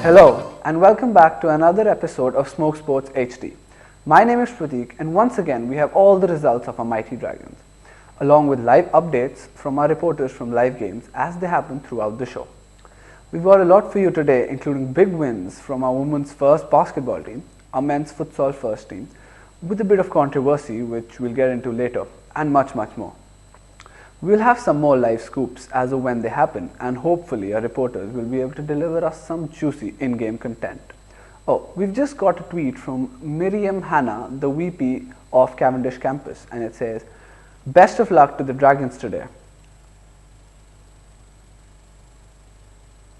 Hello and welcome back to another episode of Smoke Sports HD. My name is Prateek and once again we have all the results of our mighty Dragons, along with live updates from our reporters from live games as they happen throughout the show. We've got a lot for you today, including big wins from our women's first basketball team, our men's futsal first team, with a bit of controversy which we'll get into later, and much more. We'll have some more live scoops as of when they happen, and hopefully our reporters will be able to deliver us some juicy in-game content. Oh, we've just got a tweet from Miriam Hanna, the VP of Cavendish campus, and it says, "Best of luck to the Dragons today."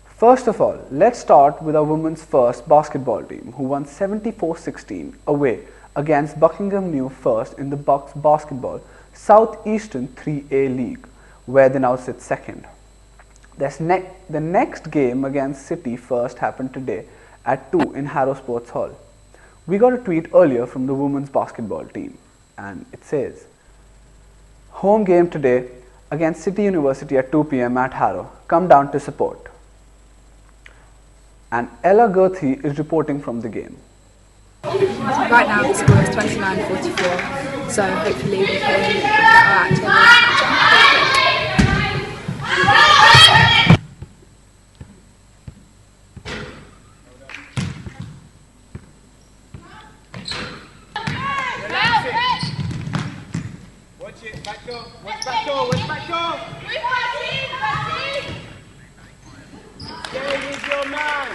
First of all, let's start with our women's first basketball team, who won 74-16 away against Buckingham New First in the Bucks Basketball Southeastern 3A League, where they now sit second. The next game against City First happened today at 2 in Harrow Sports Hall. We got a tweet earlier from the women's basketball team, and it says, "Home game today against City University at 2 p.m. at Harrow. Come down to support." And Ella Gerthy is reporting from the game. Right now the score is 29-44, so hopefully we can get our act together. Watch it, back door, watch back door, watch back door! Stay with your man!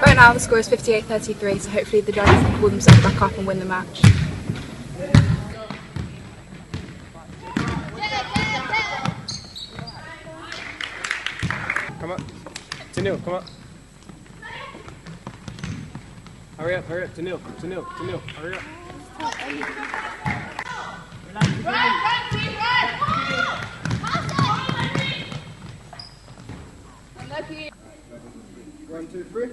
Right now the score is 58-33, so hopefully the Dragons can pull themselves back up and win the match. Come up. Tanil, come up. Hurry up, Tanil, hurry up. One, two, three.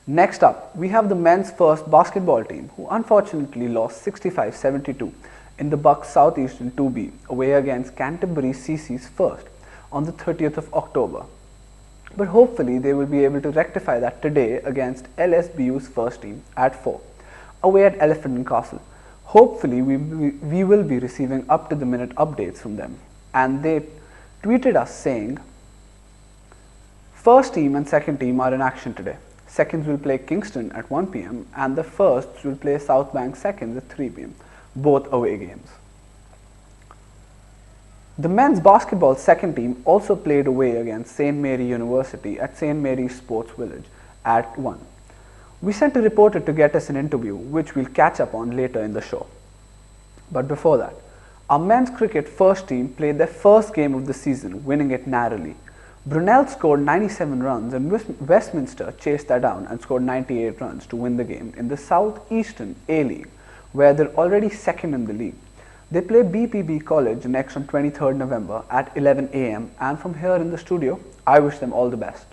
Next up, we have the men's first basketball team, who unfortunately lost 65-72 in the Bucks Southeastern 2B away against Canterbury CC's First on the 30th of October. But hopefully they will be able to rectify that today against LSBU's first team at 4 away at Elephant and Castle. Hopefully we will be receiving up-to-the-minute updates from them, and they tweeted us saying, "First team and second team are in action today. Seconds will play Kingston at 1 p.m. and the firsts will play South Bank Seconds at 3 p.m. both away games." The men's basketball second team also played away against St. Mary University at St. Mary's Sports Village at 1. We sent a reporter to get us an interview, which we'll catch up on later in the show. But before that, our men's cricket first team played their first game of the season, winning it narrowly. Brunel scored 97 runs and Westminster chased that down and scored 98 runs to win the game in the Southeastern A-League, where they're already second in the league. They play BPB College next on 23rd November at 11 a.m. and from here in the studio, I wish them all the best.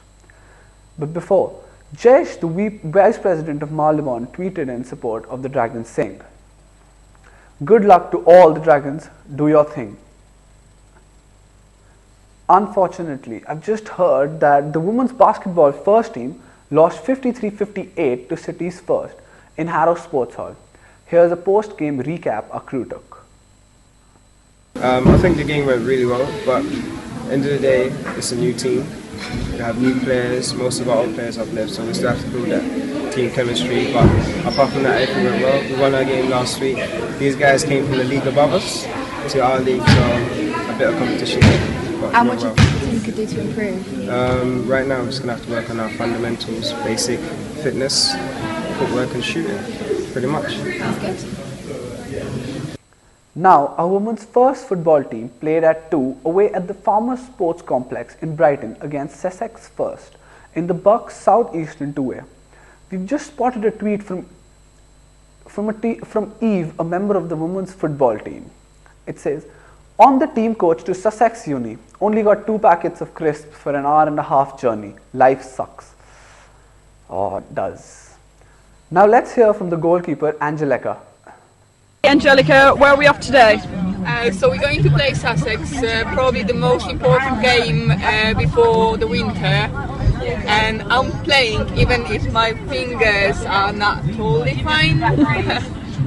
But before, Jayesh, the Vice President of Marylebone, tweeted in support of the Dragons saying, "Good luck to all the Dragons, do your thing." Unfortunately, I've just heard that the women's basketball first team lost 53-58 to City's First in Harrow Sports Hall. Here's a post-game recap our crew took. I think the game went really well, but end of the day, it's a new team. We have new players, most of our old players have left, so we still have to build that team chemistry. But apart from that, everything went well. We won our game last week. These guys came from the league above us to our league, so a bit of competition. And what do you think the team could do to improve? Right now, we're just going to have to work on our fundamentals, basic fitness, footwork and shooting, pretty much. That's good. Now, our women's first football team played at 2 away at the Farmers Sports Complex in Brighton against Sussex First in the Bucks Southeastern 2A. We've just spotted a tweet from Eve, a member of the women's football team. It says, "On the team coach to Sussex Uni, only got 2 packets of crisps for an hour-and-a-half journey. Life sucks." Oh, it does. Now let's hear from the goalkeeper, Angelica. Angelica, where are we off today? So we're going to play Sussex, probably the most important game before the winter. And I'm playing even if my fingers are not totally fine.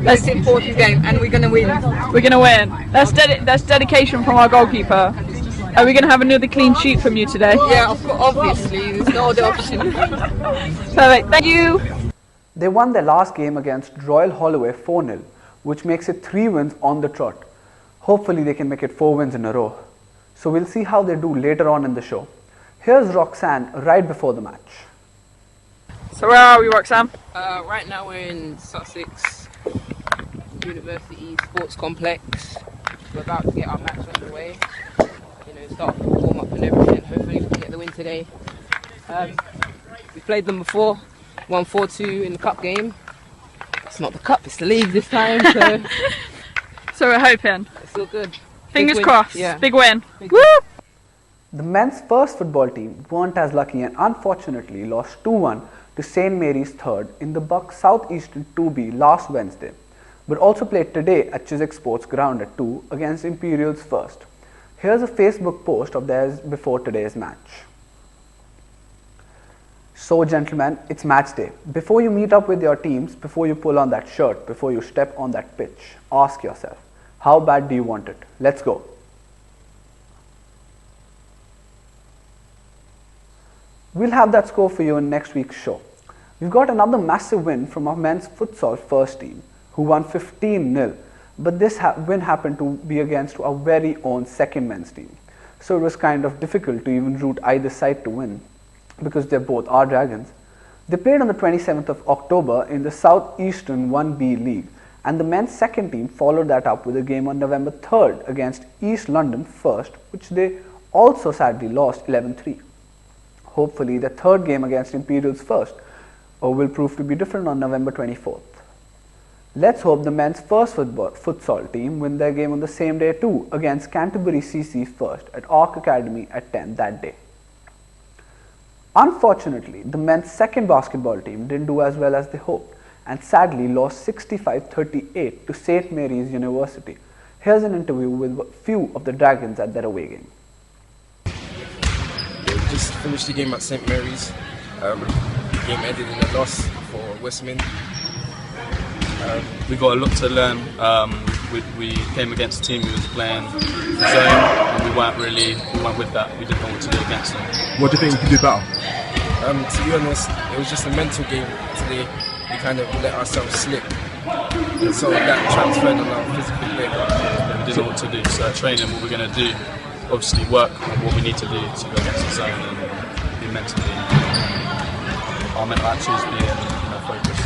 That's an important game, and we're gonna win. We're going to win. That's dedication from our goalkeeper. Are we going to have another clean sheet from you today? Yeah, obviously, there's no other option. Perfect. Thank you. They won their last game against Royal Holloway 4-0, which makes it 3 wins on the trot. Hopefully they can make it 4 wins in a row. So we'll see how they do later on in the show. Here's Roxanne right before the match. So where are we, Roxanne? Right now we're in Sussex University Sports Complex. We're about to get our match underway. Start warm up and everything. Hopefully we can get the win today. We played them before, won 4-2 in the cup game. It's not the cup, it's the league this time. So, So we're hoping. it's all good. Fingers Big win. crossed. Yeah. Big win. Big Woo! The men's first football team weren't as lucky and unfortunately lost 2-1 to St. Mary's third in the Buck Southeastern 2B last Wednesday, but also played today at Chiswick Sports Ground at 2 against Imperial's first. Here's a Facebook post of theirs before today's match. So gentlemen, it's match day. Before you meet up with your teams, before you pull on that shirt, before you step on that pitch, ask yourself, how bad do you want it? Let's go. We'll have that score for you in next week's show. We've got another massive win from our men's futsal first team, who won 15-0. But this win happened to be against our very own second men's team. So it was kind of difficult to even root either side to win, because they're both our Dragons. They played on the 27th of October in the Southeastern 1B League, and the men's second team followed that up with a game on November 3rd against East London First, which they also sadly lost 11-3. Hopefully the third game against Imperial's First will prove to be different on November 24th. Let's hope the men's first futsal team win their game on the same day too against Canterbury CC First at Arc Academy at 10 that day. Unfortunately, the men's second basketball team didn't do as well as they hoped and sadly lost 65-38 to St. Mary's University. Here's an interview with a few of the Dragons at their away game. We just finished the game at St. Mary's. The game ended in a loss for Westmin. We got a lot to learn. We came against a team who was playing zone, and we weren't with that. We didn't know what to do against them. What do you think you could do better? To be honest, it was just a mental game today. We kind of let ourselves slip, and so that transferred on our physical play. We didn't know what to do. So training, what we're going to do, obviously work on what we need to do to go against the zone and be mentally. Our mental actions being focused.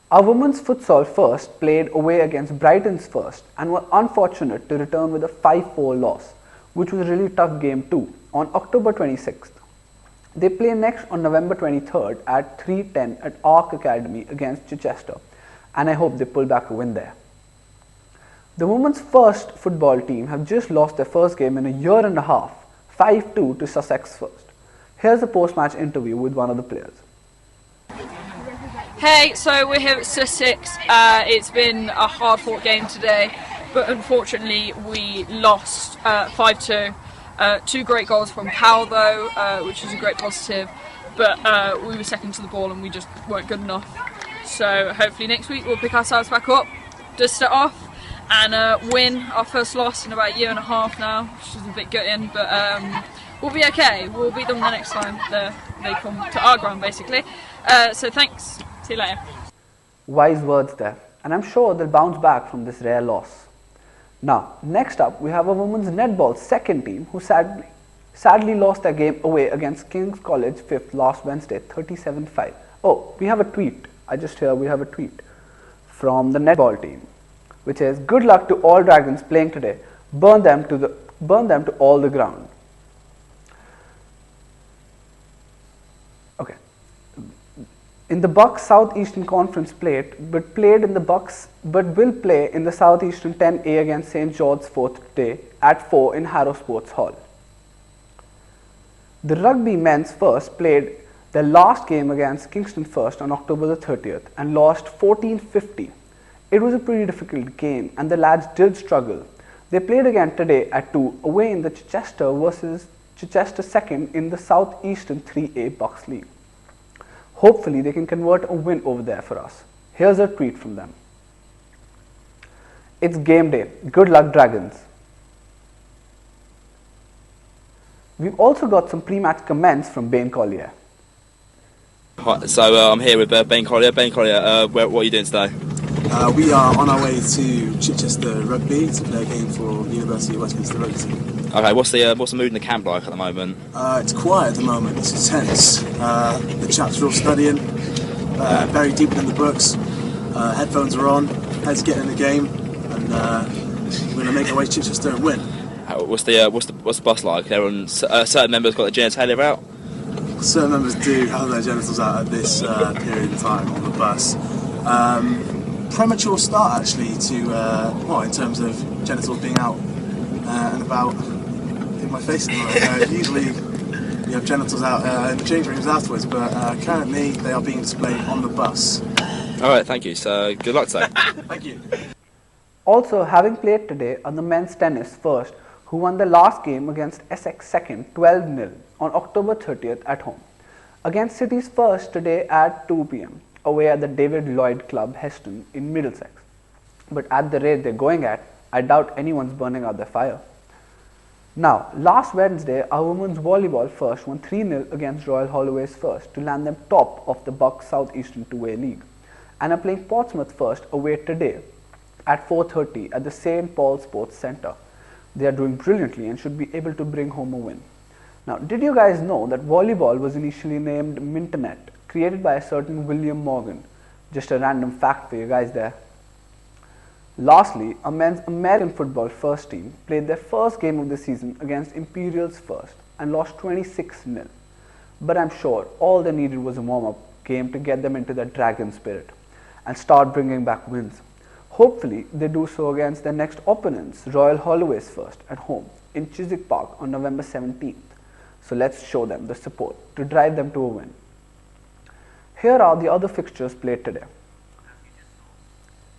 Our women's futsal first played away against Brighton's First and were unfortunate to return with a 5-4 loss, which was a really tough game too, on October 26th. They play next on November 23rd at 3:10 at Arc Academy against Chichester, and I hope they pull back a win there. The women's first football team have just lost their first game in a year and a half, 5-2 to Sussex First. Here's a post-match interview with one of the players. Hey, so we're here at Sussex. It's been a hard-fought game today, but unfortunately we lost 5-2. 2 great goals from Powell though, which is a great positive, but we were second to the ball and we just weren't good enough. So hopefully next week we'll pick ourselves back up, dust it off, and win our first loss in about a year and a half now, which is a bit gutting, but we'll be okay. We'll beat them the next time they come to our ground basically. So thanks. See you later. Wise words there, and I'm sure they'll bounce back from this rare loss. Now, next up, we have a women's netball second team who sadly lost their game away against King's College 5th last Wednesday, 37-5. Oh, we have a tweet. I just hear we have a tweet from the netball team, which is, "Good luck to all Dragons playing today. Burn them to all the ground." Okay. In the Bucks Southeastern Conference played, but will play in the Southeastern 10A against St. George's Fourth today at 4 in Harrow Sports Hall. The rugby men's first played their last game against Kingston First on October the 30th and lost 14-50 It was a pretty difficult game and the lads did struggle. They played again today at 2 away in the Chichester versus Chichester second in the South Eastern 3A Bucks League. Hopefully they can convert a win over there for us. Here's a tweet from them. It's game day. Good luck, Dragons. We've also got some pre-match comments from Bain Collier. Hi, so I'm here with Bain Collier. Bain Collier, what are you doing today? We are on our way to Chichester Rugby to play a game for University of Westminster Rugby team. Okay, what's the mood in the camp like at the moment? It's quiet at the moment. It's tense. The chaps are all studying, very deep in the books. Headphones are on. Heads getting in the game, and we're going to make our way to Chichester and win. What's the bus like? Certain members got their genitalia out. Certain members do have their genitals out at this period of time on the bus. Premature start actually to in terms of genitals being out and about in my face at the moment. Usually you have genitals out in the change rooms afterwards, but currently they are being displayed on the bus. Alright, thank you. So good luck today. Thank you. Also, having played today are the men's tennis first, who won the last game against Essex second 12-0 on October 30th at home. Against City's first today at 2 p.m. away at the David Lloyd Club, Heston in Middlesex. But at the rate they're going at, I doubt anyone's burning out their fire. Now, last Wednesday, our women's volleyball first won 3-0 against Royal Holloway's first to land them top of the Bucks South Eastern 2A League, and are playing Portsmouth first away today at 4:30 at the St. Paul Sports Centre. They are doing brilliantly and should be able to bring home a win. Now, did you guys know that volleyball was initially named Mintonet, created by a certain William Morgan? Just a random fact for you guys there. Lastly, our men's American football first team played their first game of the season against Imperials first and lost 26-0. But I'm sure all they needed was a warm-up game to get them into the Dragon spirit and start bringing back wins. Hopefully, they do so against their next opponents, Royal Holloway's first at home in Chiswick Park on November 17th. So let's show them the support to drive them to a win. Here are the other fixtures played today.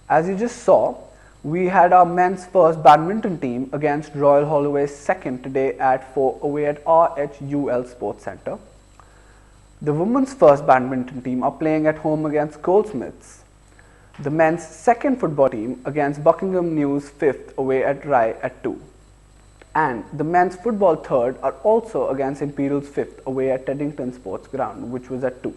As you just saw, we had our men's first badminton team against Royal Holloway's second today at 4 away at RHUL Sports Centre. The women's first badminton team are playing at home against Goldsmiths. The men's second football team against Buckingham News 5th away at Rye at 2. And the men's football third are also against Imperials 5th away at Teddington Sports Ground, which was at 2.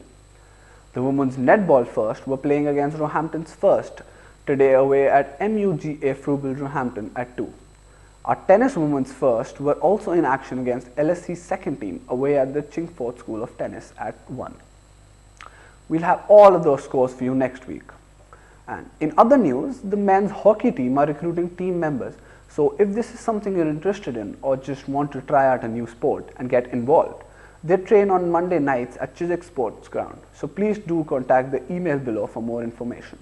The women's netball first were playing against Roehampton's first today away at MUGA Frugal Roehampton at 2. Our tennis women's first were also in action against LSC's second team away at the Chingford School of Tennis at 1. We'll have all of those scores for you next week. And in other news, the men's hockey team are recruiting team members. So if this is something you're interested in or just want to try out a new sport and get involved, they train on Monday nights at Chiswick Sports Ground. So please do contact the email below for more information.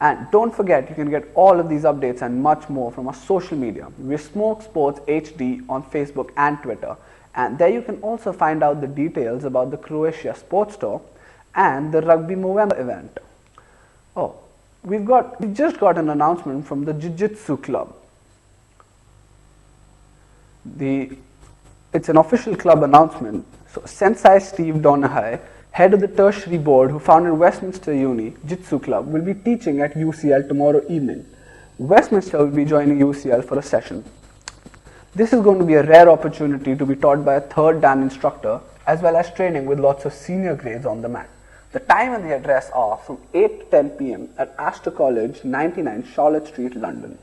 And don't forget, you can get all of these updates and much more from our social media. We're Smoke Sports HD on Facebook and Twitter. And there you can also find out the details about the Croatia Sports Tour and the Rugby Movember event. Oh, we just got an announcement from the Jiu-Jitsu Club. It's an official club announcement. So Sensei Steve Donahue, head of the tertiary board who founded Westminster Uni Jiu-Jitsu Club, will be teaching at UCL tomorrow evening. Westminster will be joining UCL for a session. This is going to be a rare opportunity to be taught by a third Dan instructor, as well as training with lots of senior grades on the mat. The time and the address are from 8 to 10 p.m. at Astor College, 99 Charlotte Street, London.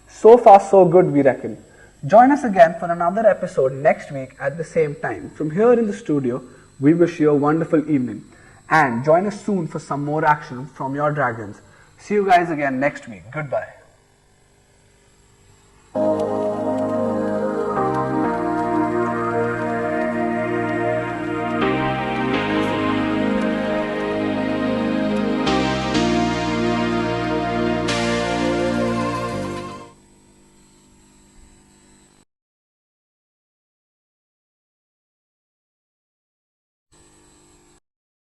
So far so good, we reckon. Join us again for another episode next week at the same time. From here in the studio, we wish you a wonderful evening. And join us soon for some more action from your Dragons. See you guys again next week. Goodbye.